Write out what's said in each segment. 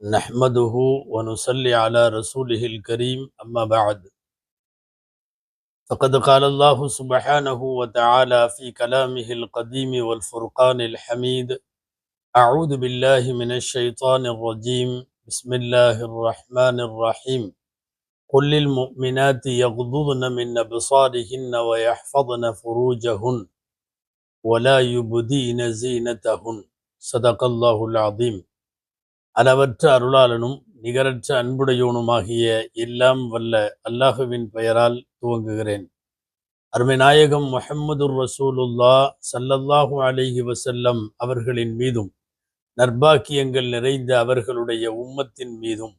نحمده ونصلي على رسوله الكريم أما بعد فقد قال الله سبحانه وتعالى في كلامه القديم والفرقان الحميد أعوذ بالله من الشيطان الرجيم بسم الله الرحمن الرحيم قل للمؤمنات يغضضن من أبصارهن ويحفظن فروجهن ولا يبدين زينتهن صدق الله العظيم. அளவற்ற அருளாளனும் நிகரற்ற அன்புடையோனுமாகிய எல்லாம் வல்ல அல்லாஹுவின் பெயரால் துவங்குகிறேன். அருமை நாயகம் முஹம்மதுர் ரசூலுல்லா ஸல்லல்லாஹு அலைஹி வஸல்லம் அவர்களின் மீதும் நற்பாக்கியங்கள் நிறைந்த அவர்களுடைய உம்மத்தின் மீதும்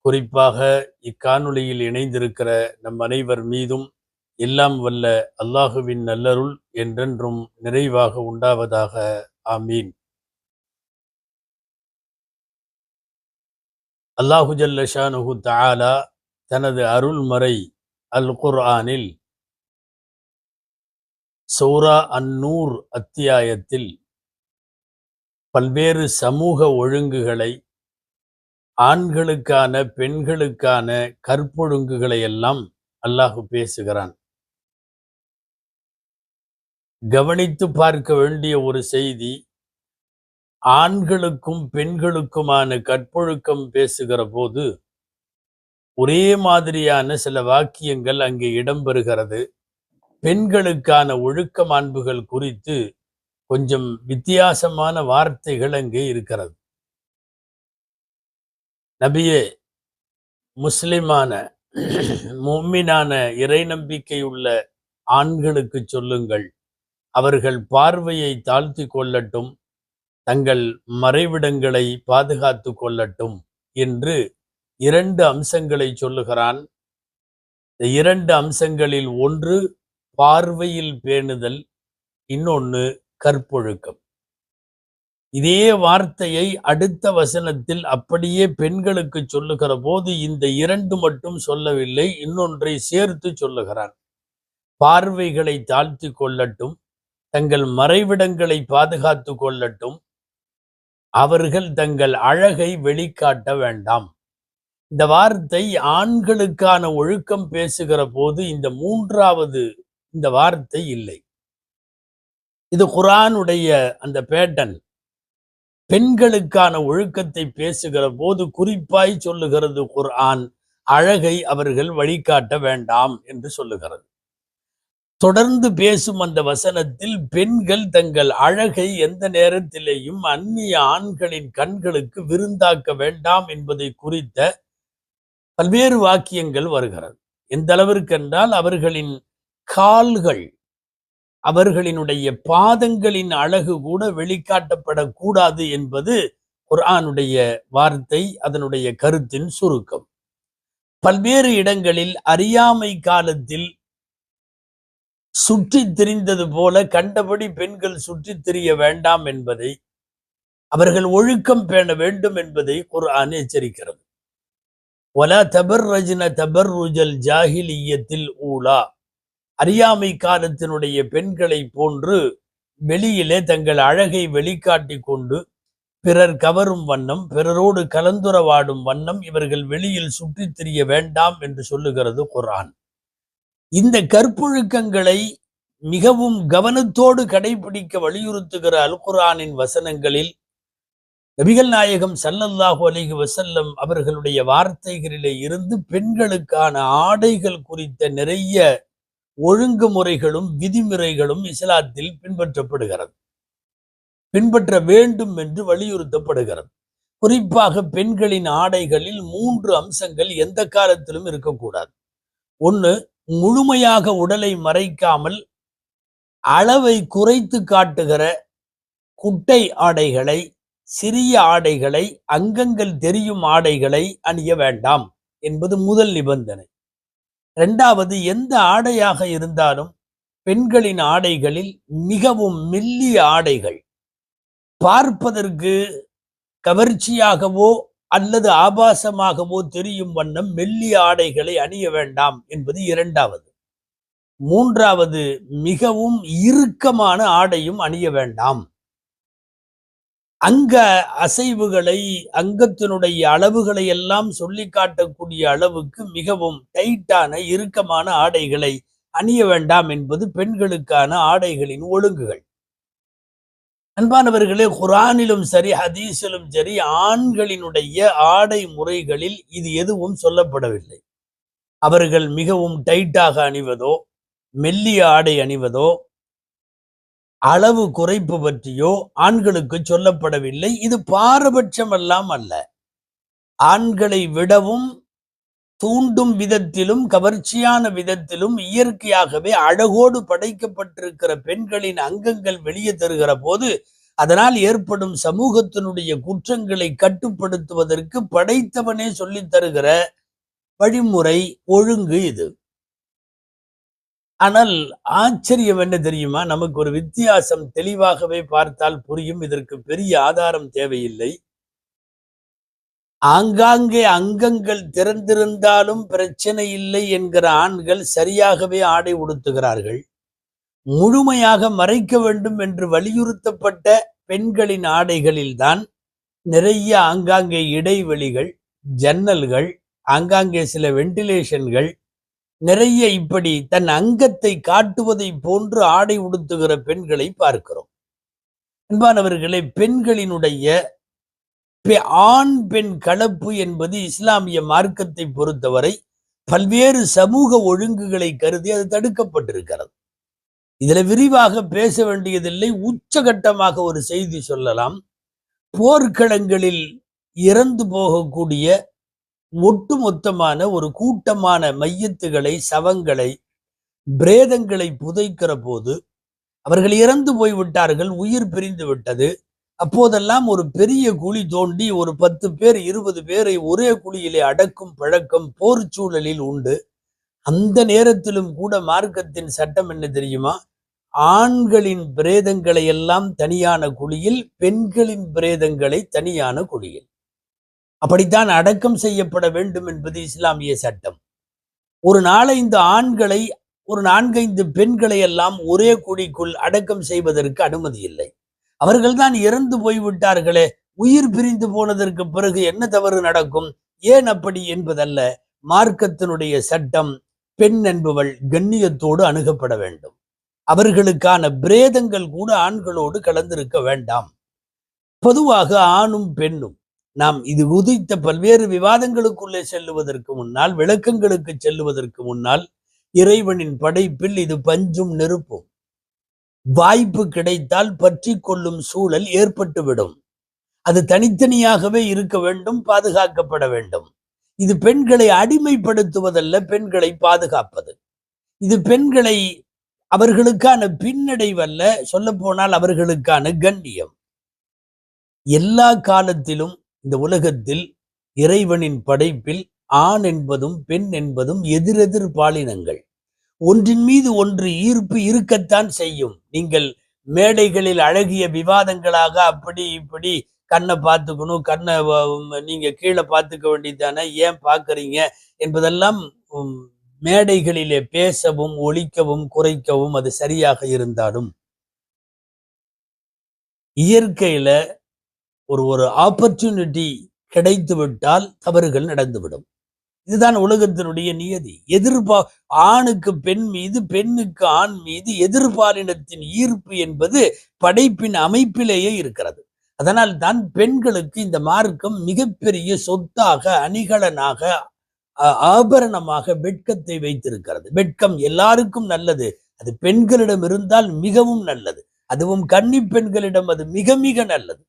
குறிப்பாக இக்காணொளியில் இணைந்திருக்கிற நம் அனைவர் மீதும் எல்லாம் வல்ல அல்லாஹுவின் நல்லருள் என்றென்றும் நிறைவாக உண்டாவதாக. ஆமீன். அல்லாஹு ஜல்ல ஷானுஹு தஆலா தனது அருள்மறை அல் குர்ஆனில் சூரா அந்நூர் அத்தியாயத்தில் பல்வேறு சமூக ஒழுங்குகளை, ஆண்களுக்கான பெண்களுக்கான கற்பொழுங்குகளை எல்லாம் அல்லாஹு பேசுகிறான். கவனித்து பார்க்க வேண்டிய ஒரு செய்தி, ஆண்களுக்கும் பெண்களுக்குமான கற்பொழுக்கம் பேசுகிற போது ஒரே மாதிரியான சில வாக்கியங்கள் அங்கே இடம்பெறுகிறது. பெண்களுக்கான ஒழுக்க மாண்புகள் குறித்து கொஞ்சம் வித்தியாசமான வார்த்தைகள் அங்கே இருக்கிறது. நபியே, முஸ்லிமான முஃமினான இறை நம்பிக்கையுள்ள ஆண்களுக்கு சொல்லுங்கள், அவர்கள் பார்வையை தாழ்த்தி கொள்ளட்டும், தங்கள் மறைவிடங்களை பாதுகாத்து கொள்ளட்டும் என்று இரண்டு அம்சங்களை சொல்லுகிறான். இந்த இரண்டு அம்சங்களில் ஒன்று பார்வையில் பேணுதல், இன்னொன்று கற்பொழுக்கம். இதே வார்த்தையை அடுத்த வசனத்தில் அப்படியே பெண்களுக்கு சொல்லுகிற போது இந்த இரண்டு மட்டும் சொல்லவில்லை, இன்னொன்றை சேர்த்து சொல்லுகிறான். பார்வைகளை தாழ்த்தி கொள்ளட்டும், தங்கள் மறைவிடங்களை பாதுகாத்து கொள்ளட்டும், அவர்கள் தங்கள் அழகை வெளிக்காட்ட வேண்டாம். இந்த வார்த்தை ஆண்களுக்கான ஒழுக்கம் பேசுகிற போது இந்த மூன்றாவது இந்த வார்த்தை இல்லை. இது குர்ஆனுடைய அந்த பேட்டர்ன். பெண்களுக்கான ஒழுக்கத்தை பேசுகிற போது குறிப்பாய் சொல்லுகிறது குர்ஆன், அழகை அவர்கள் வழிகாட்ட வேண்டாம் என்று சொல்லுகிறது. தொடர்ந்து பேசும் அந்த வசனத்தில் பெண்கள் தங்கள் அழகை எந்த நேரத்திலேயும் அந்நிய ஆண்களின் கண்களுக்கு விருந்தாக்க வேண்டாம் என்பதை குறித்த பல்வேறு வாக்கியங்கள் வருகிறது. எந்த அளவிற்கு என்றால், அவர்களின் கால்கள், அவர்களினுடைய பாதங்களின் அழகு கூட வெளிக்காட்டப்படக்கூடாது என்பது குர்ஆனுடைய வார்த்தை, அதனுடைய கருத்தின் சுருக்கம். பல்வேறு இடங்களில் அறியாமை காலத்தில் சுற்றித் திரிந்தது போல கண்டபடி பெண்கள் சுற்றித் திரிய வேண்டாம் என்பதை, அவர்கள் ஒழுக்கம் பேண வேண்டும் என்பதை குர்ஆன் எச்சரிக்கிறது. வலா தபர்ரஜ்ன தபர்ருஜல் ஜாஹிலிய்யத்தில் ஊலா, அறியாமை காலத்தினுடைய பெண்களை போன்று வெளியிலே தங்கள் அழகை வெளிக்காட்டி கொண்டு பிறர் கவரும் வண்ணம், பிறரோடு கலந்துரவாடும் வண்ணம் இவர்கள் வெளியில் சுற்றித் திரிய வேண்டாம் என்று சொல்லுகிறது குர்ஆன். இந்த கற்பொழுக்கங்களை மிகவும் கவனத்தோடு கடைபிடிக்க வலியுறுத்துகிற அல் குர்ஆனின் வசனங்களில் நபிகள் நாயகம் ஸல்லல்லாஹு அலைஹி வஸல்லம் அவர்களுடைய வார்த்தைகளிலே இருந்து பெண்களுக்கான ஆடைகள் குறித்த நிறைய ஒழுங்குமுறைகளும் விதிமுறைகளும் இஸ்லாத்தில் பின்பற்றப்படுகிறது, பின்பற்ற வேண்டும் என்று வலியுறுத்தப்படுகிறது. குறிப்பாக பெண்களின் ஆடைகளில் 3 அம்சங்கள் எந்த காலத்திலும் இருக்கக்கூடாது. ஒன்று, முழுமையாக உடலை மறைக்காமல் அளவை குறைத்து காட்டுகிற குட்டை ஆடைகளை, சிறிய ஆடைகளை, அங்கங்கள் தெரியும் ஆடைகளை அணிய வேண்டாம் என்பது முதல் நிபந்தனை. இரண்டாவது, எந்த ஆடையாக இருந்தாலும் பெண்களின் ஆடைகளில் மிகவும் மெல்லிய ஆடைகள், பார்ப்பதற்கு கவர்ச்சியாகவோ அல்லது ஆபாசமாகவோ தெரியும் வண்ணம் மெல்லிய ஆடைகளை அணிய வேண்டாம் என்பது இரண்டாவது. மூன்றாவது, மிகவும் இறுக்கமான ஆடையும் அணிய வேண்டாம். அங்க அசைவுகளை, அங்கத்தினுடைய அளவுகளை எல்லாம் சொல்லி காட்டக்கூடிய அளவுக்கு மிகவும் டைட்டான இறுக்கமான ஆடைகளை அணிய வேண்டாம் என்பது பெண்களுக்கான ஆடைகளின் ஒழுங்குகள். அன்பானவர்களே, குர்ஆனிலும் சரி ஹதீஸிலும் சரி ஆண்களினுடைய ஆடை முறைகளில் இது எதுவும் சொல்லப்படவில்லை. அவர்கள் மிகவும் டைட்டாக அணிவதோ, மெல்லிய ஆடை அணிவதோ, அளவு குறைப்பு பற்றியோ ஆண்களுக்கு சொல்லப்படவில்லை. இது பாரபட்சம் எல்லாம் அல்ல. ஆண்களை விடவும் தூண்டும் விதத்திலும் கவர்ச்சியான விதத்திலும் இயற்கையாகவே அழகோடு படைக்கப்பட்டிருக்கிற பெண்களின் அங்கங்கள் வெளியே தருகிற போது அதனால் ஏற்படும் சமூகத்தினுடைய குற்றங்களை கட்டுப்படுத்துவதற்கு படைத்தவனே சொல்லித் தருகிற வழிமுறை ஒழுங்கு இது. ஆனால் ஆச்சரியம் என்ன தெரியுமா? நமக்கு ஒரு வித்தியாசம் தெளிவாகவே பார்த்தால் புரியும். இதற்கு பெரிய ஆதாரம் தேவையில்லை. ஆங்காங்கே அங்கங்கள் திறந்திருந்தாலும் பிரச்சனை இல்லை என்கிற ஆண்கள் சரியாகவே ஆடை உடுத்துகிறார்கள். முழுமையாக மறைக்க வேண்டும் என்று வலியுறுத்தப்பட்ட பெண்களின் ஆடைகளில்தான் நிறைய ஆங்காங்கே இடைவெளிகள், ஜன்னல்கள், ஆங்காங்கே சில வெண்டிலேஷன்கள், நிறைய இப்படி தன் அங்கத்தை காட்டுவதை போன்று ஆடை உடுத்துகிற பெண்களை பார்க்கிறோம். அன்பானவர்களே, பெண்களினுடைய ஆண் பெண் கலப்பு என்பது இஸ்லாமிய மார்க்கத்தை பொறுத்தவரை பல்வேறு சமூக ஒழுங்குகளை கருதி அது தடுக்கப்பட்டிருக்கிறது. இதுல விரிவாக பேச வேண்டியதில்லை. உச்சகட்டமாக ஒரு செய்தி சொல்லலாம். போர்க்களங்களில் இறந்து போகக்கூடிய ஒட்டுமொத்தமான ஒரு கூட்டமான மையத்துகளை, சவங்களை, பிரேதங்களை புதைக்கிற போது அவர்கள் இறந்து போய்விட்டார்கள், உயிர் பிரிந்து விட்டது. அப்போதெல்லாம் ஒரு பெரிய குழி தோண்டி ஒரு 10 பேர் 20 பேரை ஒரே குழியிலே அடக்கும் பழக்கம் போர் சூழலில் உண்டு. அந்த நேரத்திலும் கூட மார்க்கத்தின் சட்டம் என்ன தெரியுமா? ஆண்களின் பிரேதங்களை எல்லாம் தனியான குழியில், பெண்களின் பிரேதங்களை தனியான குழியில். அப்படித்தான் அடக்கம் செய்யப்பட வேண்டும் என்பது இஸ்லாமிய சட்டம். ஒரு 4-5 ஆண்களை, ஒரு 4-5 பெண்களை எல்லாம் ஒரே குழிக்குள் அடக்கம் செய்வதற்கு அனுமதி இல்லை. அவர்கள்தான் இறந்து போய்விட்டார்களே, உயிர் பிரிந்து போனதற்கு பிறகு என்ன தவறு நடக்கும்? ஏன் அப்படி என்பதல்ல. மார்க்கத்தினுடைய சட்டம், பெண் என்பவள் கண்ணியத்தோடு அணுகப்பட வேண்டும். அவர்களுக்கான பிரேதங்கள் கூட ஆண்களோடு கலந்திருக்க வேண்டாம். பொதுவாக ஆணும் பெண்ணும், நாம் இது உதித்த பல்வேறு விவாதங்களுக்குள்ளே செல்லுவதற்கு முன்னால், விளக்கங்களுக்கு செல்லுவதற்கு முன்னால், இறைவனின் படைப்பில் இது பஞ்சும் நெருப்பும். வாய்ப்பு கிடைத்தால் பற்றி கொள்ளும் சூழல் ஏற்பட்டுவிடும். அது தனித்தனியாகவே இருக்க வேண்டும், பாதுகாக்கப்பட வேண்டும். இது பெண்களை அடிமைப்படுத்துவதல்ல, பெண்களை பாதுகாப்பது. இது பெண்களை அவர்களுக்கான பின்னடைவல்ல, சொல்ல போனால் அவர்களுக்கான கண்ணியம். எல்லா காலத்திலும் இந்த உலகத்தில் இறைவனின் படைப்பில் ஆண் என்பதும் பெண் என்பதும் எதிரெதிர் பாலினங்கள். ஒன்றின் மீது ஒன்று ஈர்ப்பு இருக்கத்தான் செய்யும். நீங்கள் மேடைகளில் அழகிய விவாதங்களாக அப்படி இப்படி கண்ணை பார்த்துக்கணும், கண்ணை நீங்க கீழே பார்த்துக்க வேண்டியதானே, ஏன் பார்க்கறீங்க என்பதெல்லாம் மேடைகளிலே பேசவும், ஒழிக்கவும், குறைக்கவும் அது சரியாக இருந்தாலும், இயற்கையில ஒரு ஆப்பர்ச்சுனிட்டி கிடைத்து விட்டால் தவறுகள் நடந்துவிடும். இதுதான் உலகத்தினுடைய நியதி. ஆணுக்கு பெண் மீது, பெண்ணுக்கு ஆண் மீது எதிர்பாலினத்தின் ஈர்ப்பு என்பது படைப்பின் அமைப்பிலேயே இருக்கிறது. அதனால் தான் பெண்களுக்கு இந்த மார்க்கம் மிகப்பெரிய சொத்தாக, அணிகலனாக, ஆபரணமாக வெட்கத்தை வைத்திருக்கிறது. வெட்கம் எல்லாருக்கும் நல்லது. அது பெண்களிடம் இருந்தால் மிகவும் நல்லது. அதுவும் கன்னி பெண்களிடம் அது மிக மிக நல்லது.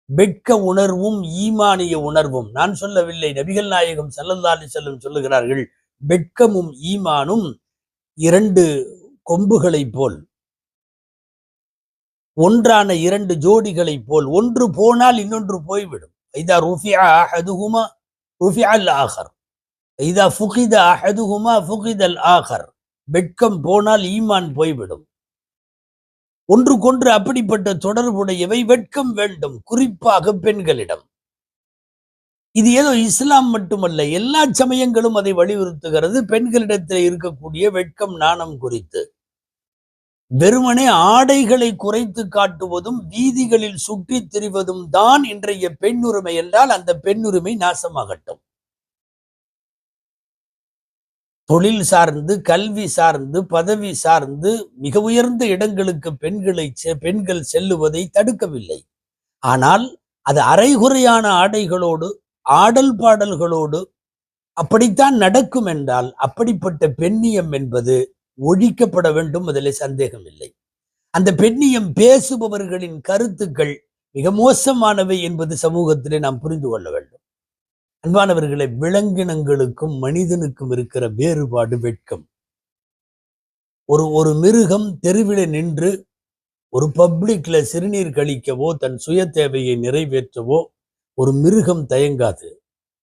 வெட்க உணர்வும் ஈமானிய உணர்வும், நான் சொல்லவில்லை, நபிகள் நாயகம் ஸல்லல்லாஹு அலைஹி வஸல்லம் சொல்லுகிறார்கள், வெட்கமும் ஈமானும் 2 கொம்புகளை போல், ஒன்றான 2 ஜோடிகளை போல். ஒன்று போனால் இன்னொன்று போய்விடும். இதா ருஃபிஅ அஹதுஹுமா ருஃபிஅ அல் ஆகர், இதா ஃபுகித அஹதுஹுமா ஃபுகித அல் ஆகர். வெட்கம் போனால் ஈமான் போய்விடும். ஒன்றுக்கொன்று அப்படிப்பட்ட தொடர்புடையவை. வெட்கம் வேண்டும், குறிப்பாக பெண்களிடம். இது ஏதோ இஸ்லாம் மட்டுமல்ல, எல்லா சமயங்களும் அதை வலியுறுத்துகிறது. பெண்களிடத்தில் இருக்கக்கூடிய வெட்கம், நாணம் குறித்து வெறுமனே ஆடைகளை குறைத்து காட்டுவதும் வீதிகளில் சுற்றித் திரிவதும் தான் இன்றைய பெண்ணுரிமை என்றால் அந்த பெண்ணுரிமை நாசமாகட்டும். தொழில் சார்ந்து, கல்வி சார்ந்து, பதவி சார்ந்து மிக உயர்ந்த இடங்களுக்கு பெண்கள் செல்லுவதை தடுக்கவில்லை. ஆனால் அது அரைகுறையான ஆடைகளோடு, ஆடல் பாடல்களோடு அப்படித்தான் நடக்கும் என்றால் அப்படிப்பட்ட பெண்ணியம் என்பது ஒழிக்கப்பட வேண்டும். அதில் சந்தேகம் இல்லை. அந்த பெண்ணியம் பேசுபவர்களின் கருத்துக்கள் மிக மோசமானவை என்பது சமூகத்திலே நாம் புரிந்து கொள்ள வேண்டும். அன்பானவர்களை, விலங்கினங்களுக்கும் மனிதனுக்கும் இருக்கிற வேறுபாடு வெட்கம். ஒரு மிருகம் தெருவில நின்று ஒரு பப்ளிக்ல சிறுநீர் கழிக்கவோ தன் சுய தேவையை நிறைவேற்றவோ ஒரு மிருகம் தயங்காது.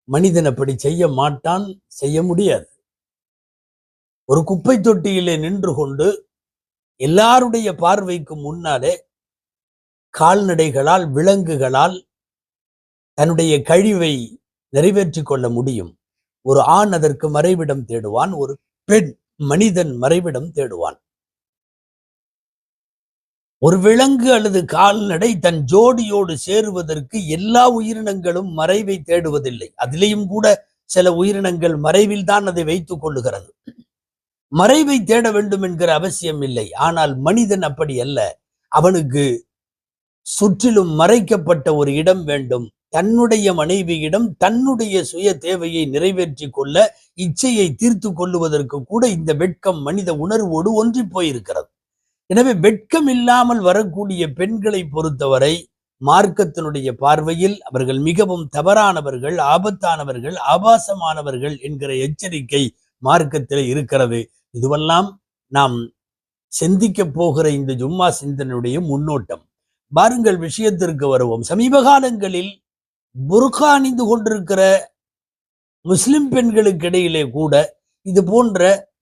மனிதன் அப்படி செய்ய மாட்டான், செய்ய முடியாது. ஒரு குப்பை தொட்டியிலே நின்று கொண்டு எல்லாருடைய பார்வைக்கு முன்னாலே கால்நடைகளால், விலங்குகளால் தன்னுடைய கழிவை நிறைவேற்றிக் கொள்ள முடியும். ஒரு ஆண் அதற்கு மறைவிடம் தேடுவான், ஒரு பெண் மனிதன் மறைவிடம் தேடுவான். ஒரு விலங்கு அல்லது கால்நடை தன் ஜோடியோடு சேருவதற்கு எல்லா உயிரினங்களும் மறைவை தேடுவதில்லை. அதிலேயும் கூட சில உயிரினங்கள் மறைவில் தான் அதை வைத்துக் கொள்ளுகிறது. மறைவை தேட வேண்டும் என்கிற அவசியம் இல்லை. ஆனால் மனிதன் அப்படி அல்ல. அவனுக்கு சுற்றிலும் மறைக்கப்பட்ட ஒரு இடம் வேண்டும். தன்னுடைய மனைவியிடம் தன்னுடைய சுய தேவையை நிறைவேற்றி கொள்ள, இச்சையை தீர்த்து கொள்ளுவதற்கு கூட இந்த வெட்கம் மனித உணர்வோடு ஒன்றி போயிருக்கிறது. எனவே வெட்கம் இல்லாமல் வரக்கூடிய பெண்களை பொறுத்தவரை மார்க்கத்தினுடைய பார்வையில் அவர்கள் மிகவும் தவறானவர்கள், ஆபத்தானவர்கள், ஆபாசமானவர்கள் என்கிற எச்சரிக்கை மார்க்கத்தில் இருக்கிறது. இதுவெல்லாம் நாம் சிந்திக்க போகிற இந்த ஜும்மா சிந்தனையுடைய முன்னோட்டம். பாருங்கள், விஷயத்திற்கு வருவோம். சமீப காலங்களில் புர்கா அணிந்து கொண்டிருக்கிற முஸ்லிம் பெண்களுக்கு இடையிலே கூட இது போன்ற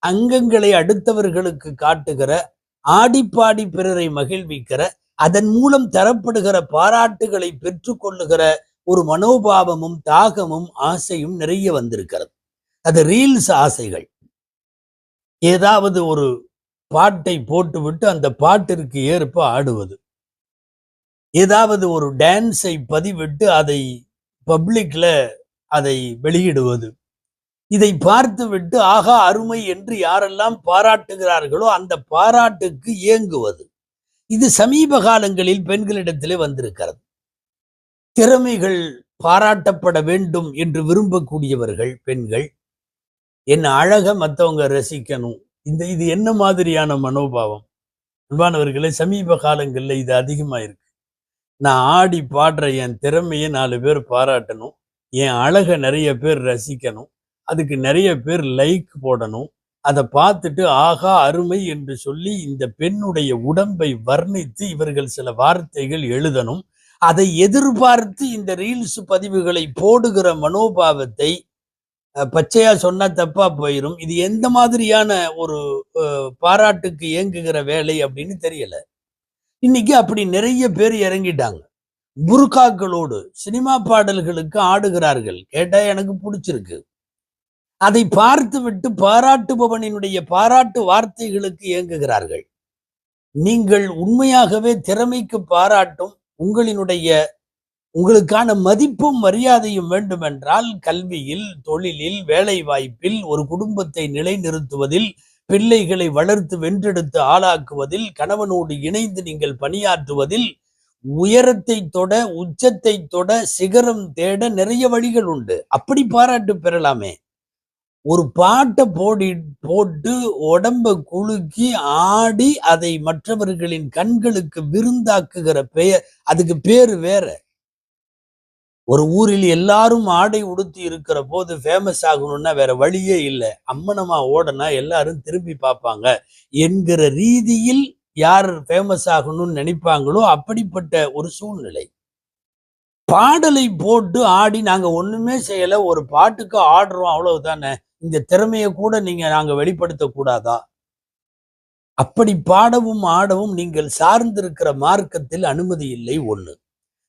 அங்கங்களை அடுத்தவர்களுக்கு காட்டுகிற, ஆடிப்பாடி பிறரை மகிழ்விக்கிற, அதன் மூலம் தரப்படுகிற பாராட்டுகளை பெற்றுக்கொள்ளுகிற ஒரு மனோபாவமும் தாகமும் ஆசையும் நிறைய வந்திருக்கிறது. அது ரீல்ஸ் ஆசைகள். ஏதாவது ஒரு பாட்டை போட்டுவிட்டு அந்த பாட்டிற்கு ஏற்ப ஆடுவது, ஏதாவது ஒரு டான்ஸை பதிவிட்டு அதை பப்ளிக்ல அதை வெளியிடுவது, இதை பார்த்து விட்டு ஆகா அருமை என்று யாரெல்லாம் பாராட்டுகிறார்களோ அந்த பாராட்டுக்கு ஏங்குவது. இது சமீப காலங்களில் பெண்களிடத்திலே வந்திருக்கிறது. திறமைகள் பாராட்டப்பட வேண்டும் என்று விரும்பக்கூடியவர்கள் பெண்கள். என் அழக மற்றவங்க ரசிக்கணும். இது என்ன மாதிரியான மனோபாவம்? அன்பானவர்களே, சமீப காலங்களில் இது அதிகமா இருக்கு. நான் ஆடி பாடுற என் திறமையை 4 பேர் பாராட்டணும், என் அழகை நிறைய பேர் ரசிக்கணும், அதுக்கு நிறைய பேர் லைக் போடணும், அதை பார்த்துட்டு ஆகா அருமை என்று சொல்லி இந்த பெண்ணுடைய உடம்பை வர்ணித்து இவர்கள் சில வார்த்தைகள் எழுதணும். அதை எதிர்பார்த்து இந்த ரீல்ஸ் பதிவுகளை போடுகிற மனோபாவத்தை பச்சையா சொன்னா தப்பா போயிரும். இது எந்த மாதிரியான ஒரு பாராட்டுக்கு ஏங்குகிற வேலை அப்படின்னு தெரியல. இன்னைக்கு அப்படி நிறைய பேர் இறங்கிட்டாங்க. புர்காக்களோடு சினிமா பாடல்களுக்கு ஆடுகிறார்கள். கேட்டா எனக்கு பிடிச்சிருக்கு. அதை பார்த்து விட்டு பாராட்டுபவனினுடைய பாராட்டு வார்த்தைகளுக்கு ஏங்குகிறார்கள். நீங்கள் உண்மையாகவே திறமைக்கு பாராட்டும் உங்களுக்கான மதிப்பும் மரியாதையும் வேண்டுமென்றால் கல்வியில், தொழிலில், வேலை வாய்ப்பில், ஒரு குடும்பத்தை நிலைநிறுத்துவதில், பிள்ளைகளை வளர்த்து வென்றெடுத்து ஆளாக்குவதில், கணவனோடு இணைந்து நீங்கள் பணியாற்றுவதில், உயரத்தை தொட, உச்சத்தை தொட, சிகரம் தேட நிறைய வழிகள் உண்டு. அப்படி பாராட்டு பெறலாமே. ஒரு பாட்டை போட்டு உடம்ப குலுக்கி ஆடி அதை மற்றவர்களின் கண்களுக்கு விருந்தாக்குகிற அதுக்கு பேரு வேற. ஒரு ஊரில் எல்லாரும் ஆடை உடுத்தி இருக்கிற போது ஃபேமஸ் ஆகணும்னா வேற வழியே இல்லை. அம்மனமா ஓடனா எல்லாரும் திரும்பி பார்ப்பாங்க என்கிற ரீதியில் யார் ஃபேமஸ் ஆகணும்னு நினைப்பாங்களோ அப்படிப்பட்ட ஒரு சூழ்நிலை. பாடலை போட்டு ஆடி நாங்க ஒண்ணுமே செய்யல, ஒரு பாட்டுக்கு ஆடுறோம் அவ்வளவுதானே, இந்த திறமையை கூட நாங்க வெளிப்படுத்த கூடாதா? அப்படி பாடவும் ஆடவும் நீங்கள் சார்ந்திருக்கிற மார்க்கத்தில் அனுமதி இல்லை. ஒண்ணு.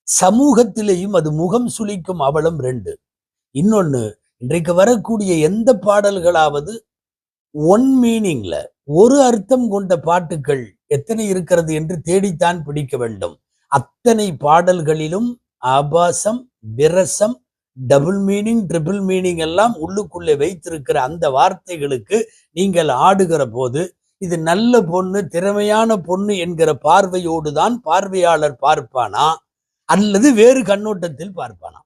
சமூகத்திலேயும் அது முகம் சுளிக்கும் அவலம். 2. இன்னொன்னு, இன்றைக்கு வரக்கூடிய எந்த பாடல்களாவது ஒன் மீனிங்ல, ஒரு அர்த்தம் கொண்ட பாட்டுகள் எத்தனை இருக்கிறது என்று தேடித்தான் பிடிக்க வேண்டும். அத்தனை பாடல்களிலும் ஆபாசம், விரசம், டபுள் மீனிங், ட்ரிபிள் மீனிங் எல்லாம் உள்ளுக்குள்ளே வைத்திருக்கிற அந்த வார்த்தைகளுக்கு நீங்கள் ஆடுகிற போது, இது நல்ல பொண்ணு, திறமையான பொண்ணு என்கிற பார்வையோடு தான் பார்வையாளர் பார்ப்பானா, அல்லது வேறு கண்ணோட்டத்தில் பார்ப்பானா?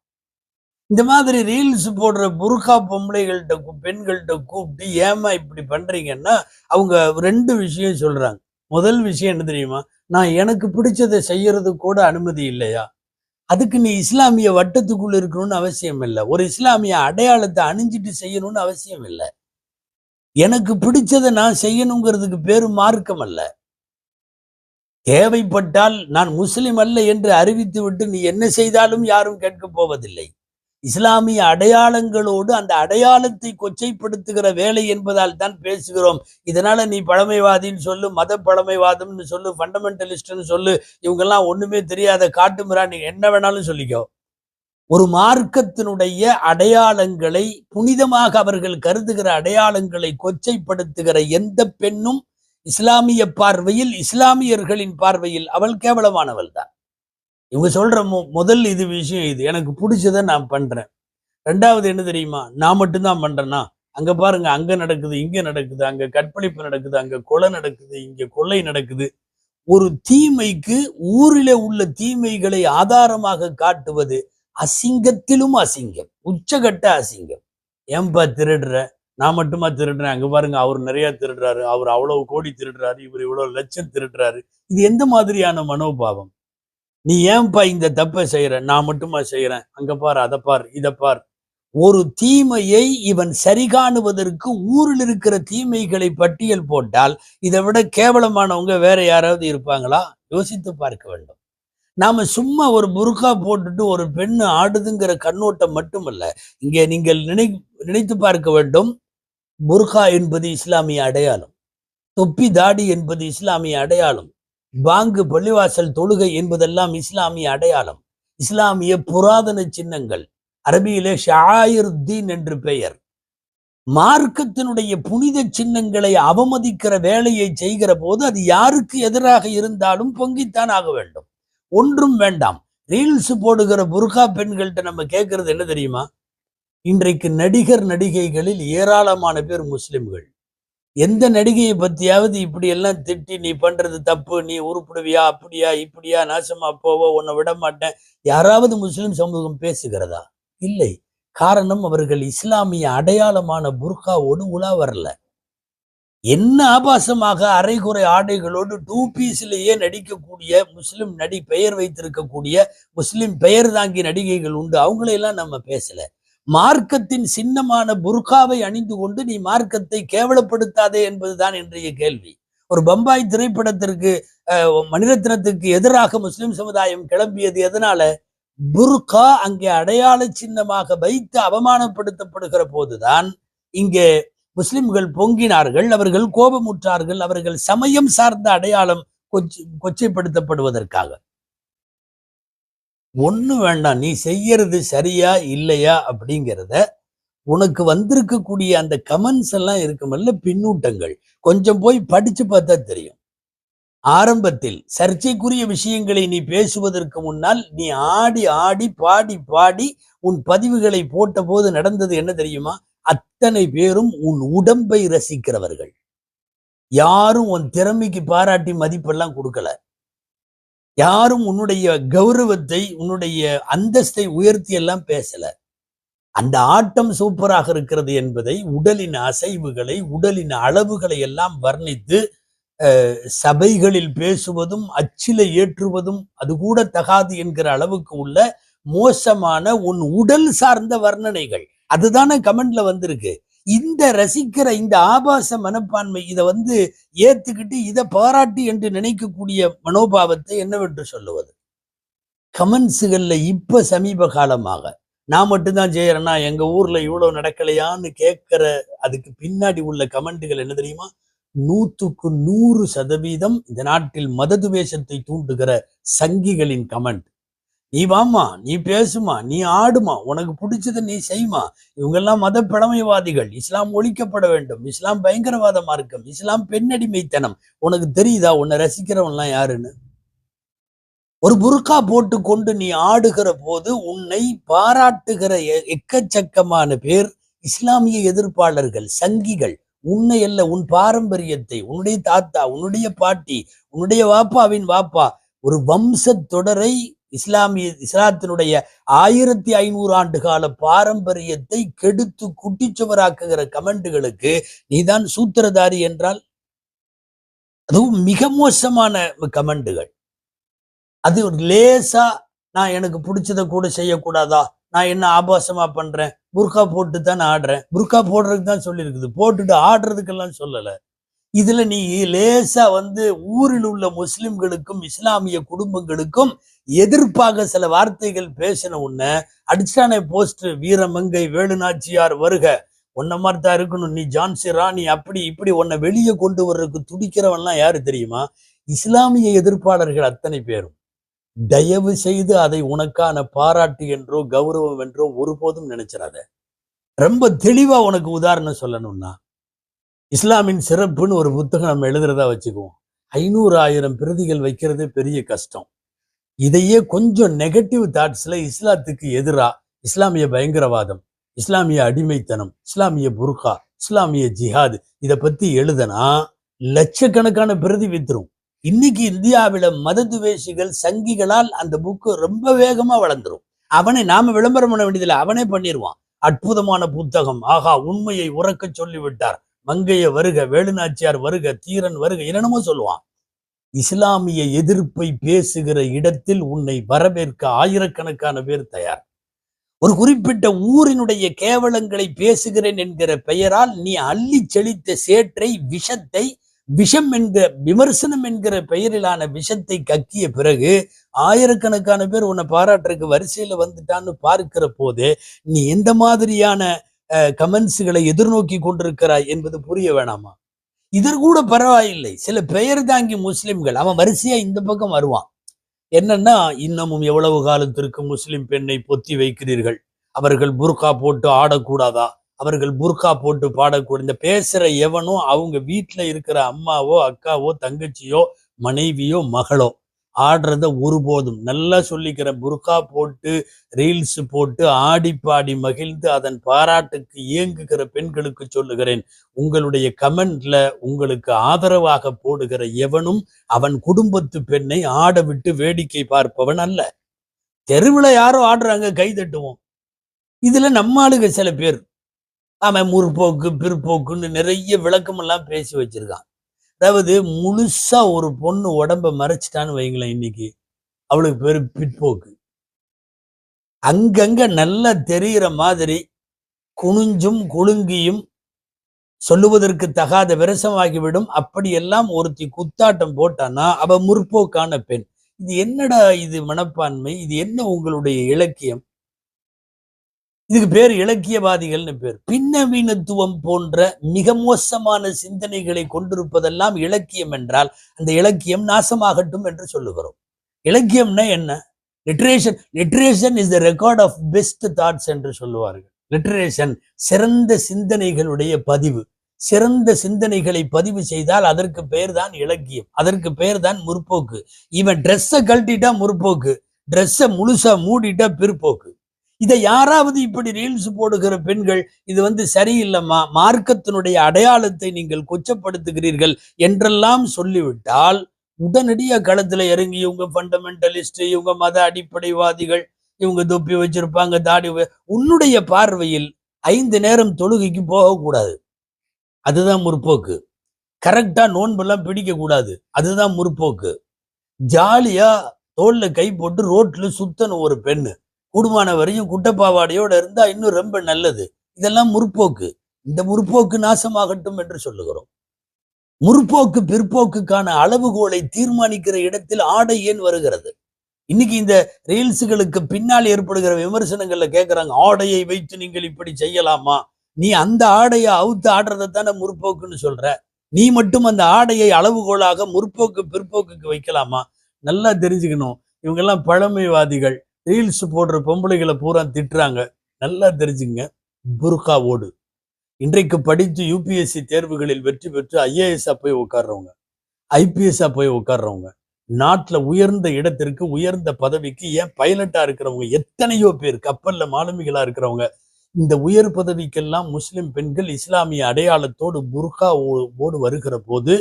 இந்த மாதிரி ரீல்ஸ் போடுற புர்கா பொம்பளைகள்கிட்ட பெண்கள்கிட்ட கூப்பிட்டு ஏமா இப்படி பண்றீங்கன்னா, அவங்க 2 விஷயம் சொல்றாங்க. முதல் விஷயம் என்ன தெரியுமா? நான் எனக்கு பிடிச்சதை செய்யறது கூட அனுமதி இல்லையா? அதுக்கு நீ இஸ்லாமிய வட்டத்துக்குள்ள இருக்கணும்னு அவசியம் இல்லை. ஒரு இஸ்லாமிய அடையாளத்தை அணிஞ்சிட்டு செய்யணும்னு அவசியம் இல்லை. எனக்கு பிடிச்சதை நான் செய்யணுங்கிறதுக்கு பேரு மார்க்கம் அல்ல. தேவைப்பட்டால் நான் முஸ்லிம் அல்ல என்று அறிவித்து விட்டு நீ என்ன செய்தாலும் யாரும் கேட்க போவதில்லை. இஸ்லாமிய அடையாளங்களோடு அந்த அடையாளத்தை கொச்சைப்படுத்துகிற வேலை என்பதால் தான் பேசுகிறோம். இதனால நீ பழமைவாதின்னு சொல்லு, மத பழமைவாதம்னு சொல்லு, ஃபண்டமெண்டலிஸ்ட்னு சொல்லு, இவங்கெல்லாம் ஒண்ணுமே தெரியாத காட்டுமிரா, நீ என்ன வேணாலும் சொல்லிக்கோ. ஒரு மார்க்கத்தினுடைய அடையாளங்களை, புனிதமாக அவர்கள் கருதுகிற அடையாளங்களை கொச்சைப்படுத்துகிற எந்த பெண்ணும் இஸ்லாமிய பார்வையில், இஸ்லாமியர்களின் பார்வையில் அவள் கேவலமானவள் தான். இவங்க சொல்ற முதல் விஷயம் இது. எனக்கு பிடிச்சதை நான் பண்றேன். 2வது என்ன தெரியுமா? நான் மட்டும்தான் பண்றேன்னா, அங்க பாருங்க, அங்க நடக்குது, இங்க நடக்குது, அங்க கற்பழிப்பு நடக்குது, அங்க கொலை நடக்குது, இங்க கொள்ளை நடக்குது. ஒரு தீமைக்கு, ஊரிலே உள்ள தீமைகளை ஆதாரமாக காட்டுவது அசிங்கத்திலும் அசிங்கம், உச்சகட்ட அசிங்கம். ஏன்பா திருடுற? நான் மட்டுமா திருடுறேன்? அங்க பாருங்க, அவர் நிறைய திருடுறாரு, அவர் அவ்வளவு கோடி திருடுறாரு, இவர் இவ்வளவு லட்சம் திருடுறாரு. இது எந்த மாதிரியான மனோபாவம்? நீ ஏன்பா இந்த தப்பை செய்யற? நான் மட்டுமா செய்யறேன்? அங்க பார், அதை பார், இதை பார். ஒரு தீமையை இவன் சரி காணுவதற்கு ஊரில் இருக்கிற தீமைகளை பட்டியல் போட்டால் இதை விட கேவலமானவங்க வேற யாராவது இருப்பாங்களா? யோசித்து பார்க்க வேண்டும். நாம சும்மா ஒரு புர்கா போட்டுட்டு ஒரு பெண்ணு ஆடுதுங்கிற கண்ணோட்டம் மட்டுமல்ல, இங்கே நீங்கள் நினைத்து பார்க்க வேண்டும். புர்கா என்பது இஸ்லாமிய அடையாளம், தொப்பி தாடி என்பது இஸ்லாமிய அடையாளம், பாங்கு, பள்ளிவாசல், தொழுகை என்பதெல்லாம் இஸ்லாமிய அடையாளம், இஸ்லாமிய புராதன சின்னங்கள். அரபியிலே ஷாயிருத்தீன் என்று பெயர். மார்க்கத்தினுடைய புனித சின்னங்களை அவமதிக்கிற வேலையை செய்கிற போது அது யாருக்கு எதிராக இருந்தாலும் பொங்கித்தான் ஆக வேண்டும். ஒன்றும் வேண்டாம். ரீல்ஸ் போடுகிற புர்கா பெண்கள்கிட்ட நம்ம கேட்கறது என்ன தெரியுமா? இன்றைக்கு நடிகர் நடிகைகளில் ஏராளமான பேர் முஸ்லிம்கள். எந்த நடிகையை பத்தியாவது இப்படி எல்லாம் திட்டி, நீ பண்றது தப்பு, நீ உருப்படுவியா, அப்படியா இப்படியா, நாசமா போவோ, உன்னை விட மாட்டேன், யாராவது முஸ்லிம் சமூகம் பேசுகிறதா? இல்லை. காரணம், அவர்கள் இஸ்லாமிய அடையாளமான புர்காவோடு உலா வரல. என்ன ஆபாசமாக அரைகுறை ஆடைகளோடு 2 பீஸ்லேயே நடிக்கக்கூடிய முஸ்லிம் பெயர் வைத்திருக்கக்கூடிய முஸ்லிம் பெயர் தாங்கி நடிகைகள் உண்டு. அவங்களையெல்லாம் நம்ம பேசல. மார்க்கத்தின் சின்னமான புர்காவை அணிந்து கொண்டு நீ மார்க்கத்தை கேவலப்படுத்தாதே என்பதுதான் இன்றைய கேள்வி. ஒரு பம்பாய் திரைப்படத்திற்கு, மணிரத்னத்துக்கு எதிராக முஸ்லிம் சமுதாயம் கிளம்பியது எதனால? புர்கா அங்கே அடையாள சின்னமாக வைத்து அவமானப்படுத்தப்படுகிற போதுதான் இங்கே முஸ்லிம்கள் பொங்கினார்கள், அவர்கள் கோபமுற்றார்கள், அவர்கள் சமயம் சார்ந்த அடையாளம் கொச்சைப்படுத்தப்படுவதற்காக. ஒண்ணு வேண்டாம், நீ செய்யறது சரியா இல்லையா அப்படிங்கிறத உனக்கு வந்திருக்கக்கூடிய அந்த கமெண்ட்ஸ் எல்லாம் இருக்குமல்ல, பின்னூட்டங்கள், கொஞ்சம் போய் படிச்சு பார்த்தா தெரியும். ஆரம்பத்தில் சர்ச்சைக்குரிய விஷயங்களை நீ பேசுவதற்கு முன்னால் நீ ஆடி ஆடி பாடி பாடி உன் பதிவுகளை போட்ட போது நடந்தது என்ன தெரியுமா? அத்தனை பேரும் உன் உடம்பை ரசிக்கிறவர்கள். யாரும் உன் திறமைக்கு பாராட்டி மதிப்பெல்லாம் கொடுக்கல. யாரும் உன்னுடைய கௌரவத்தை, உன்னுடைய அந்தஸ்தை உயர்த்தி எல்லாம் பேசல. அந்த ஆட்டம் சூப்பராக இருக்கிறது என்பதை, உடலின் அசைவுகளை, உடலின் அளவுகளை எல்லாம் வர்ணித்து சபைகளில் பேசுவதும், அச்சில ஏற்றுவதும் அது கூட தகாது என்கிற அளவுக்கு உள்ள மோசமான உன் உடல் சார்ந்த வர்ணனைகள் அதுதானே கமெண்ட்ல வந்திருக்கு. இந்த ரசிக்கிற இந்த ஆபாச மனப்பான்மை, இதை ஏத்துக்கிட்டு இதை பாராட்டி என்று நினைக்கக்கூடிய மனோபாவத்தை என்னவென்று சொல்லுவது? கமெண்ட்ஸுகள்ல இப்ப சமீப காலமாக நான் மட்டும்தான் செய்யறேன்னா, எங்க ஊர்ல இவ்வளவு நடக்கலையான்னு கேட்கிற அதுக்கு பின்னாடி உள்ள கமெண்ட்டுகள் என்ன தெரியுமா? 100% இந்த நாட்டில் மததுவேஷத்தை தூண்டுகிற சங்கிகளின் கமெண்ட். நீ வாமா, நீ பேசுமா, நீ ஆடுமா, உனக்கு பிடிச்சதை நீ செய்மா. இவங்கெல்லாம் மத பழமைவாதிகள். இஸ்லாம் ஒழிக்கப்பட வேண்டும், இஸ்லாம் பயங்கரவாத மார்க்கம், இஸ்லாம் பெண்ணடிமைத்தனம். உனக்கு தெரியுதா உன்னை ரசிக்கிறவன்லாம் யாருன்னு? ஒரு புர்கா போட்டு கொண்டு நீ ஆடுகிற போது உன்னை பாராட்டுகிற எக்கச்சக்கமான பேர் இஸ்லாமிய எதிர்ப்பாளர்கள், சங்கிகள். உன்னை அல்ல, உன் பாரம்பரியத்தை, உன்னுடைய தாத்தா, உன்னுடைய பாட்டி, உன்னுடைய வாப்பாவின் வாப்பா, ஒரு வம்ச தொடரை, இஸ்லாத்தினுடைய 1500 ஆண்டு கால பாரம்பரியத்தை கெடுத்து குட்டிச்சுவராக்குகிற கமெண்டுகளுக்கு நீதான் சூத்திரதாரி என்றால், அதுவும் மிக மோசமான கமெண்டுகள். அது ஒரு லேசா, நான் எனக்கு பிடிச்சதை கூட செய்யக்கூடாதா, நான் என்ன ஆபாசமா பண்றேன், புர்கா போட்டு தான் ஆடுறேன். புர்கா போடுறதுக்கு தான் சொல்லியிருக்குது, போட்டுட்டு ஆடுறதுக்கெல்லாம் சொல்லல. இதுல நீ லேசா ஊரில் உள்ள முஸ்லிம்களுக்கும் இஸ்லாமிய குடும்பங்களுக்கும் எதிர்ப்பாக சில வார்த்தைகள் பேசின உன்ன அடிச்சானே போஸ்ட், வீரமங்கை வேலுநாச்சியார் வருக, உன்ன மாதிரி தான் இருக்கணும், நீ ஜான்சி ராணி, அப்படி இப்படி உன்னை வெளியே கொண்டு வர்றதுக்கு துடிக்கிறவன்லாம் யாரு தெரியுமா? இஸ்லாமிய எதிர்ப்பாளர்கள் அத்தனை பேரும். தயவு செய்து அதை உனக்கான பாராட்டு என்றோ கௌரவம் என்றோ ஒருபோதும் நினைச்சிடாத. ரொம்ப தெளிவா உனக்கு உதாரணம் சொல்லணும்னா, இஸ்லாமின் சிறப்புன்னு ஒரு புத்தகம் நம்ம எழுதுறதா வச்சுக்குவோம். 500,000 பிரதிகள் வைக்கிறது பெரிய கஷ்டம். இதையே கொஞ்சம் நெகட்டிவ் தாட்ஸ்ல இஸ்லாத்துக்கு எதிரா இஸ்லாமிய பயங்கரவாதம், இஸ்லாமிய அடிமைத்தனம், இஸ்லாமிய புர்கா, இஸ்லாமிய ஜிஹாத், இதை பத்தி எழுதனா லட்சக்கணக்கான பிரதி வித்துரும். இன்னைக்கு இந்தியாவில மததுவேஷிகள், சங்கிகளால் அந்த புக்கு ரொம்ப வேகமா வளர்ந்துரும். அவனை நாம விளம்பரம் பண்ண வேண்டியதில்லை, அவனே பண்ணிடுவான். அற்புதமான புத்தகம், ஆகா உண்மையை உறக்க சொல்லிவிட்டார், மங்கைய வருக, வேலுநாச்சியார் வருக, தீரன் வருக, என்னென்னமோ சொல்லுவான். இஸ்லாமிய எதிர்ப்பை பேசுகிற இடத்தில் உன்னை வரவேற்க ஆயிரக்கணக்கான பேர் தயார். ஒரு குறிப்பிட்ட ஊரினுடைய கேவலங்களை பேசுகிறேன் என்கிற பெயரால் நீ அள்ளி செழித்த சேற்றை, விஷத்தை, விஷம் என்கிற விமர்சனம் என்கிற பெயரிலான விஷத்தை கக்கிய பிறகு ஆயிரக்கணக்கான பேர் உன்னை பாராட்டுறதுக்கு வரிசையில வந்துட்டான்னு பார்க்கிற போது நீ எந்த மாதிரியான கமெண்ட்ஸ்களை எதிர்நோக்கி கொண்டிருக்கிறாய் என்பது புரிய வேணாமா? இதற்கு கூட பரவாயில்லை, சில பெயர் தாங்கி முஸ்லிம்கள் அவன் வரிசையா இந்த பக்கம் வருவான். என்னன்னா, இன்னமும் எவ்வளவு காலத்திற்கு முஸ்லிம் பெண்ணை பொத்தி வைக்கிறீர்கள், அவர்கள் புர்கா போட்டு ஆடக்கூடாதா, அவர்கள் புர்கா போட்டு பாடக்கூடாது. இந்த பேசுற எவனும் அவங்க வீட்டுல இருக்கிற அம்மாவோ அக்காவோ தங்கச்சியோ மனைவியோ மகளோ. ஆடுறத ஒருபோதும், நல்லா சொல்லிக்கிற, புர்கா போட்டு ரீல்ஸ் போட்டு ஆடி பாடி மகிழ்ந்து அதன் பாராட்டுக்கு இயங்குகிற பெண்களுக்கு சொல்லுகிறேன், உங்களுடைய கமெண்ட்ல உங்களுக்கு ஆதரவாக போடுகிற எவனும் அவன் குடும்பத்து பெண்ணை ஆட விட்டு வேடிக்கை பார்ப்பவன் அல்ல. தெருவில் யாரோ ஆடுறாங்க, கை தட்டுவோம். இதுல நம்ம ஆளுங்க சில பேர் அவன் முற்போக்கு பிற்போக்குன்னு நிறைய விளக்கம் எல்லாம் பேசி வச்சிருக்கான். அதாவது முழுசா ஒரு பொண்ணு உடம்ப மறைச்சிட்டான்னு வைங்களேன், இன்னைக்கு அவளுக்கு பேரு பிற்போக்கு. அங்கங்க நல்லா தெரிகிற மாதிரி குனிஞ்சும் குலுங்கியும் சொல்லுவதற்கு தகாத விரசமாகிவிடும். அப்படியெல்லாம் ஒருத்தி குத்தாட்டம் போட்டானா அவ முற்போக்கான பெண். இது என்னடா இது மனப்பான்மை, இது என்ன உங்களுடைய இலக்கியம்? இதுக்கு பேர் இலக்கியவாதிகள்னு பேர். பின்னவீனத்துவம் போன்ற மிக மோசமான சிந்தனைகளை கொண்டிருப்பதெல்லாம் இலக்கியம் என்றால் அந்த இலக்கியம் நாசமாகட்டும் என்று சொல்லுகிறோம். இலக்கியம்னா என்ன? Literature is the record of best thoughts என்று சொல்லுவார்கள். லிட்ரேஷன் சிறந்த சிந்தனைகளுடைய பதிவு. சிறந்த சிந்தனைகளை பதிவு செய்தால் அதற்கு பெயர் தான் இலக்கியம், அதற்கு பெயர் தான் முற்போக்கு. இவன் ட்ரெஸ்ஸை கழட்டிட்டா முற்போக்கு, ட்ரெஸ்ஸை முழுசா மூடிட்டா பிற்போக்கு. இதை யாராவது இப்படி ரீல்ஸ் போடுகிற பெண்கள் இது சரியில்லைம்மா, மார்க்கத்தினுடைய அடையாளத்தை நீங்கள் கொச்சப்படுத்துகிறீர்கள் என்றெல்லாம் சொல்லிவிட்டால் உடனடியா களத்துல இறங்கி இவங்க ஃபண்டமெண்டலிஸ்ட், இவங்க மத அடிப்படைவாதிகள், இவங்க தொப்பி வச்சிருப்பாங்க, தாடி. உன்னுடைய பார்வையில் 5 நேரம் தொழுகைக்கு போகக்கூடாது, அதுதான் முற்போக்கு. கரெக்டா நோன்பெல்லாம் பிடிக்க கூடாது, அதுதான் முற்போக்கு. ஜாலியா தோல்ல கை போட்டு ரோட்ல சுத்தணும் ஒரு பெண்ணு, கூடுமான வரையும் குட்டப்பாவாடையோட இருந்தா இன்னும் ரொம்ப நல்லது. இதெல்லாம் முற்போக்கு. இந்த முற்போக்கு நாசமாகட்டும் என்று சொல்லுகிறோம். முற்போக்கு பிற்போக்குக்கான அளவுகோலை தீர்மானிக்கிற இடத்தில் ஆடை ஏன் வருகிறது? இன்னைக்கு இந்த ரீல்ஸுகளுக்கு பின்னால் ஏற்படுகிற விமர்சனங்கள்ல கேட்கிறாங்க, ஆடையை வைத்து நீங்கள் இப்படி செய்யலாமா? நீ அந்த ஆடையை அவுத்து ஆடுறதைத்தானே முற்போக்குன்னு சொல்ற. நீ மட்டும் அந்த ஆடையை அளவுகோலாக முற்போக்கு பிற்போக்குக்கு வைக்கலாமா? நல்லா தெரிஞ்சுக்கணும், இவங்கெல்லாம் பழமைவாதிகள். ரீல்ஸ் போடுற பொம்பளைகளை பூரா திட்டுறாங்க. நல்லா தெரிஞ்சுங்க, புர்காவோடு. இன்றைக்கு படித்து யூபிஎஸ்சி தேர்வுகளில் வெற்றி பெற்று ஐஏஎஸ்ஆ போய் உட்கார்றவங்க, ஐபிஎஸ்ஆ போய் உட்கார்றவங்க, நாட்டுல உயர்ந்த இடத்திற்கு உயர்ந்த பதவிக்கு, ஏன் பைலட்டா இருக்கிறவங்க எத்தனையோ பேர், கப்பல்ல மாலுமிகளா இருக்கிறவங்க, இந்த உயர் பதவிக்கெல்லாம் முஸ்லிம் பெண்கள் இஸ்லாமிய அடையாளத்தோடு புர்காவோடு வருகிற போது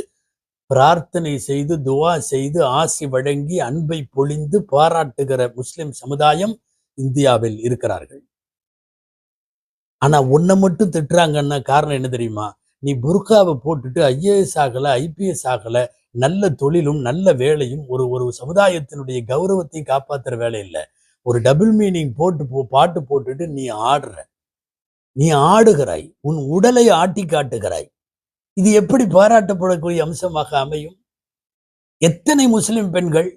பிரார்த்தனை செய்து, துவா செய்து, ஆசி வழங்கி, அன்பை பொழிந்து பாராட்டுகிற முஸ்லிம் சமுதாயம் இந்தியாவில் இருக்கிறார்கள். ஆனா உன்னை மட்டும் திட்டுறாங்கன்னா காரணம் என்ன தெரியுமா? நீ புர்காவை போட்டுட்டு ஐஏஎஸ் ஆகல, ஐபிஎஸ் ஆகல, நல்ல தொழிலும் நல்ல வேலையும் ஒரு சமுதாயத்தினுடைய கௌரவத்தை காப்பாத்துற வேலை இல்லை. ஒரு டபுள் மீனிங் பாட்டு போட்டுட்டு நீ ஆடுகிறாய், உன் உடலை ஆட்டி காட்டுகிறாய். இது எப்படி பாராட்டப்படக்கூடிய அம்சமாக அமையும்? எத்தனை முஸ்லிம் பெண்கள்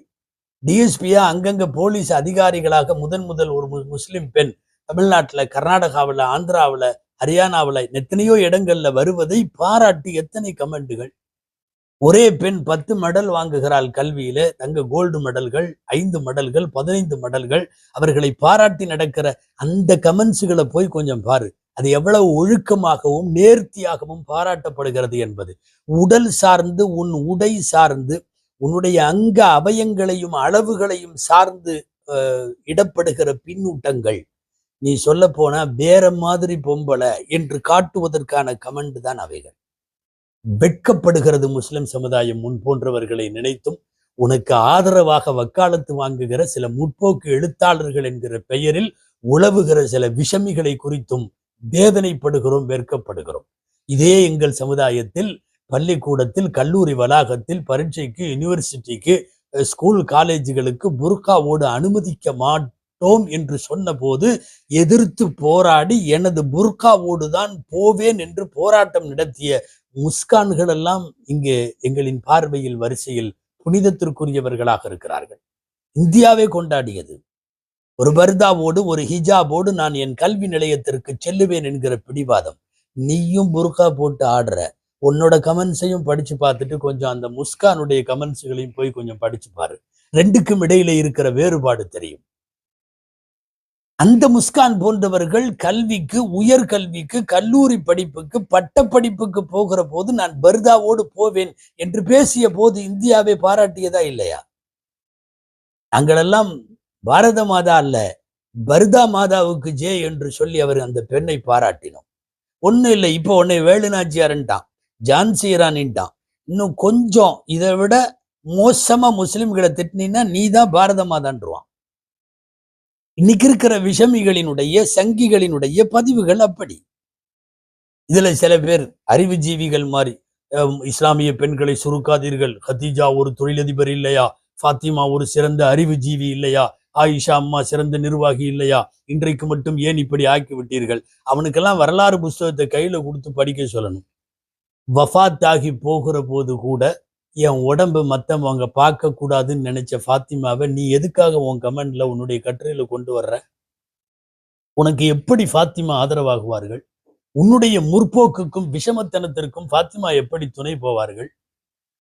டிஎஸ்பியா, அங்கங்க போலீஸ் அதிகாரிகளாக முதல் ஒரு முஸ்லிம் பெண் தமிழ்நாட்டுல, கர்நாடகாவில், ஆந்திராவில், ஹரியானாவில் எத்தனையோ இடங்கள்ல வருவதை பாராட்டி எத்தனை கமெண்ட்டுகள். ஒரே பெண் 10 மெடல் வாங்குகிறாள் கல்வியில, தங்க கோல்டு மெடல்கள், 5 மெடல்கள், 15 மெடல்கள். அவர்களை பாராட்டி நடக்கிற அந்த கமெண்ட்ஸுகளை போய் கொஞ்சம் பாரு. அது எவ்வளவு ஒழுக்கமாகவும் நேர்த்தியாகவும் பாராட்டப்படுகிறது என்பது. உடல் சார்ந்து, உன் உடை சார்ந்து, உன்னுடைய அங்க அவயங்களையும் அளவுகளையும் சார்ந்து இடப்படுகிற பின்னூட்டங்கள், நீ சொல்ல போனா வேற மாதிரி பொம்பளை என்று காட்டுவதற்கான கமெண்ட் தான் அவைகள். வெட்கப்படுகிறது முஸ்லிம் சமுதாயம் முன் போன்றவர்களை நினைத்தும். உனக்கு ஆதரவாக வக்காலத்து வாங்குகிற சில முற்போக்கு எழுத்தாளர்கள் என்கிற பெயரில் உழவுகிற சில விஷமிகளை குறித்தும் வேதனைப்படுகிறோம், வெட்கப்படுகிறோம். இதே எங்கள் சமுதாயத்தில் பள்ளிக்கூடத்தில், கல்லூரி வளாகத்தில், பரீட்சைக்கு, யூனிவர்சிட்டிக்கு, ஸ்கூல் காலேஜுகளுக்கு புர்காவோடு அனுமதிக்க மாட்டோம் என்று சொன்ன போது எதிர்த்து போராடி எனது புர்காவோடு தான் போவேன் என்று போராட்டம் நடத்திய முஸ்கான்கள் எல்லாம் இங்கே எங்களின் பார்வையில் வரிசையில் புனிதத்திற்குரியவர்களாக இருக்கிறார்கள். இந்தியாவே கொண்டாடியது. ஒரு பர்தாவோடு, ஒரு ஹிஜாபோடு நான் என் கல்வி நிலையத்திற்கு செல்லுவேன் என்கிற பிடிவாதம். நீயும் புர்கா போட்டு ஆடுற. உன்னோட கமெண்ட்ஸையும் படிச்சு பார்த்துட்டு கொஞ்சம் அந்த முஸ்கானுடைய கமெண்ட்ஸுகளையும் போய் கொஞ்சம் படிச்சு பாரு. ரெண்டுக்கும் இடையில இருக்கிற வேறுபாடு தெரியும். அந்த முஸ்கான் போன்றவர்கள் கல்விக்கு, உயர்கல்விக்கு, கல்லூரி படிப்புக்கு, பட்ட படிப்புக்கு போகிற போது நான் பர்தாவோடு போவேன் என்று பேசிய போது இந்தியாவை பாராட்டியதா இல்லையா? நாங்களெல்லாம் பாரத மாதா அல்ல, பர்தா மாதாவுக்கு ஜே என்று சொல்லி அவர் அந்த பெண்ணை பாராட்டினோம். ஒன்னும் இல்லை, இப்போ உன்னை வேலுநாச்சியார்ன்ட்டான், ஜான்சிரான்ட்டான். இன்னும் கொஞ்சம் இதை விட மோசமா முஸ்லிம்களை திட்டினா நீ தான் பாரத மாதான்றான். இன்னைக்கு இருக்கிற விஷமிகளினுடைய, சங்கிகளினுடைய பதிவுகள் அப்படி. இதுல சில பேர் அறிவுஜீவிகள் மாதிரி, இஸ்லாமிய பெண்களை சுருக்காதீர்கள், ஹதீஜா ஒரு தொழிலதிபர் இல்லையா, ஃபாத்திமா ஒரு சிறந்த அறிவுஜீவி இல்லையா, ஆயிஷா அம்மா சிறந்த நிர்வாகி இல்லையா, இன்றைக்கு மட்டும் ஏன் இப்படி ஆக்கி விட்டீர்கள்? அவனுக்கெல்லாம் வரலாறு புஸ்தகத்தை கையில கொடுத்து படிக்க சொல்லணும். வஃபாத் ஆகி போகிற போது கூட என் உடம்பு மத்தவங்க பார்க்க கூடாதுன்னு நினைச்ச ஃபாத்திமாவை நீ எதுக்காக உன் கமெண்ட்ல, உன்னுடைய கட்டுரையில கொண்டு வர்ற? உனக்கு எப்படி ஃபாத்திமா ஆதரவாகுவார்கள்? உன்னுடைய முற்போக்குக்கும் விஷமத்தனத்திற்கும் ஃபாத்திமா எப்படி துணை போவார்கள்?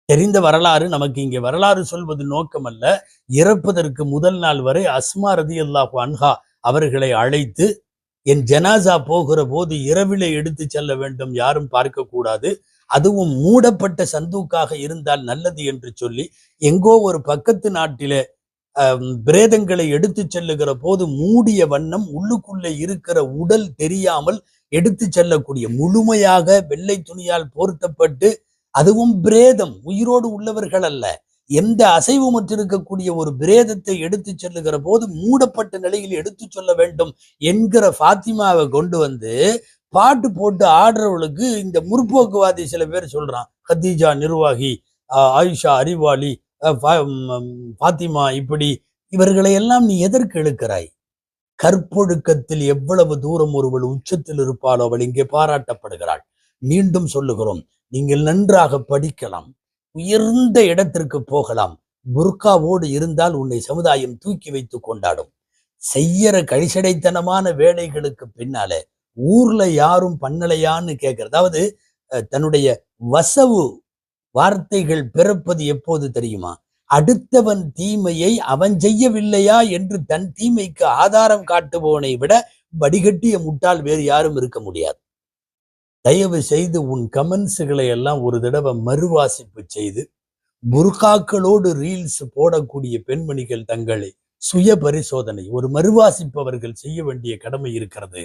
தெரிந்த வரலாறு நமக்கு இங்கே வரலாறு சொல்வது நோக்கம் அல்ல. இறப்பதற்கு முதல் நாள் வரை அஸ்மா ரதியல்லாஹு அன்ஹா அவர்களை அழைத்து, என் ஜனாசா போகிற போது இரவிலே எடுத்து செல்ல வேண்டும், யாரும் பார்க்க கூடாது, அதுவும் மூடப்பட்ட சந்தூக்காக இருந்தால் நல்லது என்று சொல்லி, எங்கோ ஒரு பக்கத்து நாட்டிலே பிரேதங்களை எடுத்து செல்லுகிற போது மூடிய வண்ணம் உள்ளுக்குள்ளே இருக்கிற உடல் தெரியாமல் எடுத்து செல்லக்கூடிய, முழுமையாக வெள்ளை துணியால் போர்த்தப்பட்டு, அதுவும் பிரேதம், உயிரோடு உள்ளவர்கள் அல்ல, எந்த அசைவுமற்றிருக்கக்கூடிய ஒரு பிரேதத்தை எடுத்து செல்லுகிற போது மூடப்பட்ட நிலையில் எடுத்து சொல்ல வேண்டும் என்கிற ஃபாத்திமாவை கொண்டு வந்து பாட்டு போட்டு ஆடுறவளுக்கு இந்த முற்போக்குவாதி சில பேர் சொல்றான், ஹதீஜா நிர்வாகி, ஆயிஷா அறிவாளி, ஃபாத்திமா இப்படி. இவர்களை எல்லாம் நீ எதற்கு இழுக்கிறாய்? கற்பொழுக்கத்தில் எவ்வளவு தூரம் ஒருவள் உச்சத்தில் இருப்பாளோ அவள் இங்கே பாராட்டப்படுகிறாள். மீண்டும் சொல்லுகிறோம், நீங்கள் நன்றாக படிக்கலாம், உயர்ந்த இடத்திற்கு போகலாம், புர்காவோடு இருந்தால் உன்னை சமுதாயம் தூக்கி வைத்து கொண்டாடும். செய்யற கழிசடைத்தனமான வேலைகளுக்கு பின்னாலே ஊர்ல யாரும் பண்ணலையான்னு கேட்கறது. அதாவது தன்னுடைய வசவு வார்த்தைகள் பிறப்பது எப்போது தெரியுமா? அடுத்தவன் தீமையை அவன் செய்யவில்லையா என்று தன் தீமைக்கு ஆதாரம் காட்டுபவனை விட வடிகட்டிய முட்டாள் வேறு யாரும் இருக்க முடியாது. தயவு செய்து உன் கமெண்ட்ஸுகளை எல்லாம் ஒரு தடவை மறுவாசிப்பு செய்து, புர்காக்களோடு ரீல்ஸ் போடக்கூடிய பெண்மணிகள் தங்களை சுய பரிசோதனை ஒரு மறுவாசிப்பவர்கள் செய்ய வேண்டிய கடமை இருக்கிறது.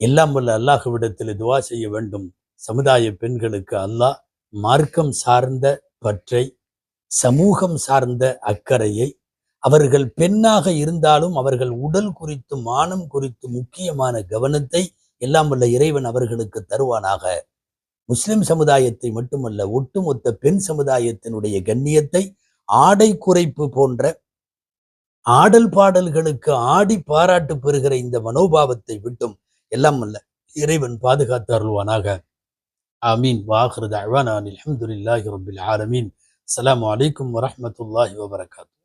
எல்லாம் வல்ல அல்லாஹ்விடத்தில் துவா செய்ய வேண்டும். சமுதாய பெண்களுக்கு அல்லாஹ் மார்க்கம் சார்ந்த பற்றை, சமூகம் சார்ந்த அக்கறையை, அவர்கள் பெண்ணாக இருந்தாலும் அவர்கள் உடல் குறித்து மானம் குறித்து முக்கியமான கவனத்தை எல்லாம் வல்ல இறைவன் அவர்களுக்கு தருவானாக. முஸ்லிம் சமுதாயத்தை மட்டுமல்ல, ஒட்டுமொத்த பெண் சமுதாயத்தினுடைய கண்ணியத்தை ஆடை குறைப்பு போன்ற ஆடல் பாடல்களுக்கு ஆடி பாராட்டு பெறுகிற இந்த மனோபாவத்தை விட்டும் எல்லாம் வல்ல இறைவன் பாதுகாத்து அருள்வானாக. ஆமீன். வாஹிரு தஅவானா அல்ஹம்துலில்லாஹி ரப்பில் ஆலமீன். அஸ்ஸலாமு அலைக்கும் வரஹ்மத்துல்லாஹி வபரகாத்துஹு.